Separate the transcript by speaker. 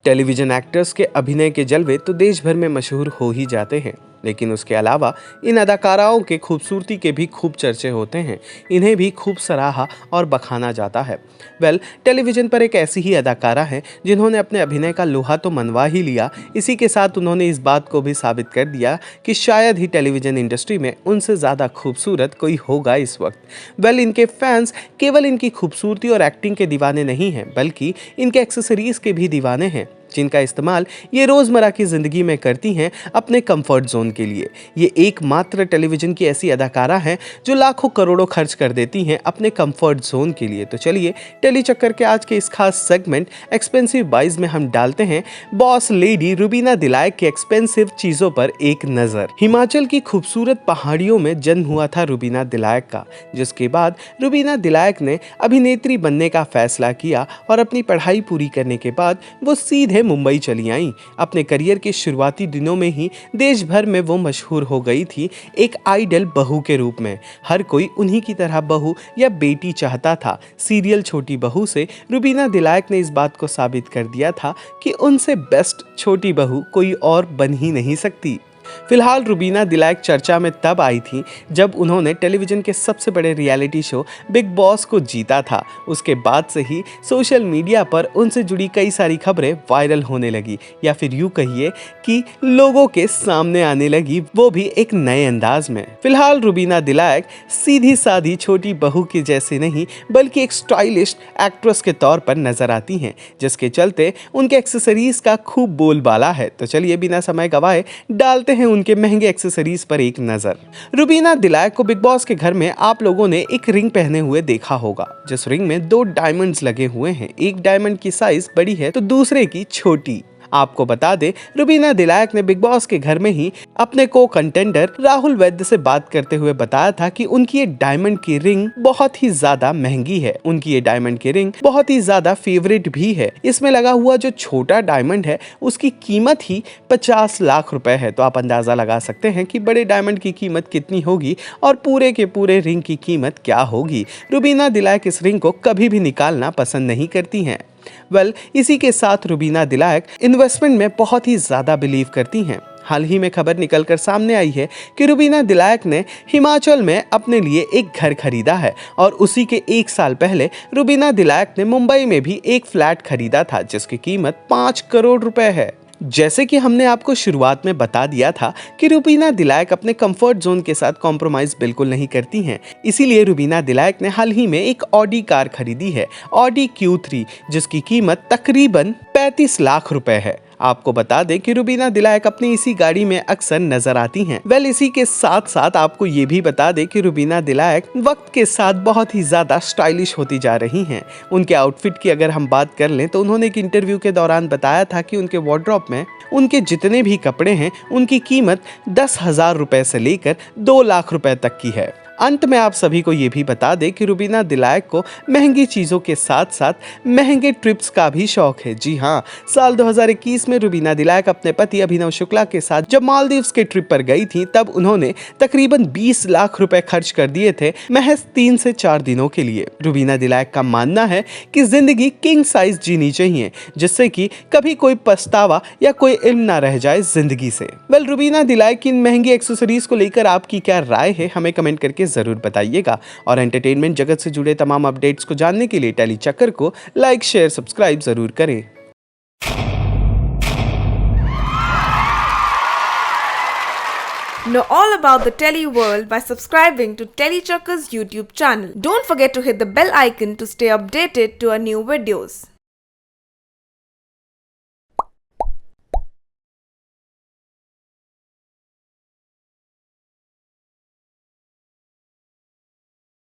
Speaker 1: Television actors के अभिनय के जलवे तो देश भर में मशहूर हो ही जाते हैं, लेकिन उसके अलावा इन अदाकाराओं के खूबसूरती के भी खूब चर्चे होते हैं। इन्हें भी खूब सराहा और बखाना जाता है। टेलीविजन पर एक ऐसी ही अदाकारा है जिन्होंने अपने अभिनय का लोहा तो मनवा ही लिया, इसी के साथ उन्होंने इस बात को भी साबित कर दिया कि शायद ही टेलीविजन इंडस्ट्री में उनसे ज़्यादा खूबसूरत कोई होगा इस वक्त। इनके फैंस केवल इनकी खूबसूरती और एक्टिंग के दीवाने नहीं हैं, बल्कि इनके एक्सेसरीज के भी दीवाने हैं, जिनका इस्तेमाल ये रोज़मर्रा की ज़िंदगी में करती हैं अपने कंफर्ट जोन के लिए। ये एकमात्र टेलीविज़न की ऐसी अदाकारा हैं जो लाखों करोड़ों खर्च कर देती हैं अपने कंफर्ट जोन के लिए। तो चलिए टेली चक्कर के आज के इस खास सेगमेंट एक्सपेंसिव बाइज में हम डालते हैं बॉस लेडी रुबीना दिलायक की एक्सपेंसिव चीज़ों पर एक नज़र। हिमाचल की खूबसूरत पहाड़ियों में जन्म हुआ था रुबीना दिलायक का, जिसके बाद रुबीना दिलायक ने अभिनेत्री बनने का फैसला किया और अपनी पढ़ाई पूरी करने के बाद वो सीधे मुंबई चली आई। अपने करियर के शुरुआती दिनों में ही देश भर में वो मशहूर हो गई थी एक आइडल बहू के रूप में। हर कोई उन्हीं की तरह बहू या बेटी चाहता था। सीरियल छोटी बहू से रुबीना दिलायक ने इस बात को साबित कर दिया था कि उनसे बेस्ट छोटी बहू कोई और बन ही नहीं सकती। फिलहाल रुबीना दिलायक चर्चा में तब आई थी जब उन्होंने टेलीविजन के सबसे बड़े रियलिटी शो बिग बॉस को जीता था। उसके बाद से ही सोशल मीडिया पर उनसे जुड़ी कई सारी खबरें वायरल होने लगी, या फिर यूं कहिए कि लोगों के सामने आने लगी, वो भी एक नए अंदाज में। फिलहाल रुबीना दिलायक सीधी साधी छोटी बहू के जैसे नहीं, बल्कि एक स्टाइलिश एक्ट्रेस के तौर पर नजर आती हैं, जिसके चलते उनके एक्सेसरीज का खूब बोलबाला है। तो चलिए बिना समय गवाए डालते हैं उनके महंगे एक्सेसरीज पर एक नजर। रुबीना दिलायक को बिग बॉस के घर में आप लोगों ने एक रिंग पहने हुए देखा होगा, जिस रिंग में 2 डायमंड्स लगे हुए हैं। एक डायमंड की साइज बड़ी है तो दूसरे की छोटी। आपको बता दें, रुबीना दिलायक ने बिग बॉस के घर में ही अपने को कंटेंडर राहुल वैद्य से बात करते हुए बताया था कि उनकी ये डायमंड की रिंग बहुत ही ज्यादा महंगी है। उनकी ये डायमंड की रिंग बहुत ही ज्यादा फेवरेट भी है। इसमें लगा हुआ जो छोटा डायमंड है उसकी कीमत ही 50 लाख रुपए है। तो आप अंदाजा लगा सकते हैं कि बड़े डायमंड की कीमत कितनी होगी और पूरे के पूरे रिंग की कीमत क्या होगी। रुबीना दिलायक इस रिंग को कभी भी निकालना पसंद नहीं करती हैं। इसी के साथ रुबीना दिलायक इन्वेस्टमेंट में बहुत ही ज्यादा बिलीव करती हैं। हाल ही में खबर निकलकर सामने आई है कि रुबीना दिलायक ने हिमाचल में अपने लिए एक घर खरीदा है और उसी के 1 साल पहले रुबीना दिलायक ने मुंबई में भी एक फ्लैट खरीदा था, जिसकी कीमत 5 करोड़ रुपए है। जैसे कि हमने आपको शुरुआत में बता दिया था कि रुबीना दिलायक अपने कंफर्ट जोन के साथ कॉम्प्रोमाइज बिल्कुल नहीं करती हैं। इसीलिए रुबीना दिलायक ने हाल ही में एक ऑडी कार खरीदी है, ऑडी Q3, जिसकी कीमत तकरीबन 35 लाख रुपए है। आपको बता दें कि रुबीना दिलायक अपनी इसी गाड़ी में अक्सर नजर आती हैं। इसी के साथ साथ आपको ये भी बता दें कि रुबीना दिलायक वक्त के साथ बहुत ही ज्यादा स्टाइलिश होती जा रही हैं। उनके आउटफिट की अगर हम बात कर लें तो उन्होंने एक इंटरव्यू के दौरान बताया था कि उनके वार्डरोब में उनके जितने भी कपड़े हैं उनकी कीमत 10,000 रुपए से लेकर 2 लाख रुपए तक की है। अंत में आप सभी को ये भी बता दें कि रुबीना दिलायक को महंगी चीज़ों के साथ साथ महंगे ट्रिप्स का भी शौक है। जी हाँ, साल 2021 में रुबीना दिलायक अपने पति अभिनव शुक्ला के साथ जब मालदीव्स के ट्रिप पर गई थी, तब उन्होंने तकरीबन 20 लाख रुपए खर्च कर दिए थे महज 3 से 4 दिनों के लिए। रुबीना दिलायक का मानना है कि जिंदगी किंग साइज जीनी चाहिए, जिससे कि कभी कोई पछतावा या कोई इल्म ना रह जाए जिंदगी से। रुबीना दिलायक की इन महंगी एक्सेसरीज को लेकर आपकी क्या राय है, हमें कमेंट करके जरूर बताइएगा। और एंटरटेनमेंट जगत से जुड़े तमाम अपडेट्स को जानने के लिए टेली चक्कर को लाइक, शेयर, सब्सक्राइब जरूर करें।
Speaker 2: Know all about the Tele world by subscribing to Tele Chakkar's YouTube channel. Don't forget to hit the bell icon to stay updated to our new videos.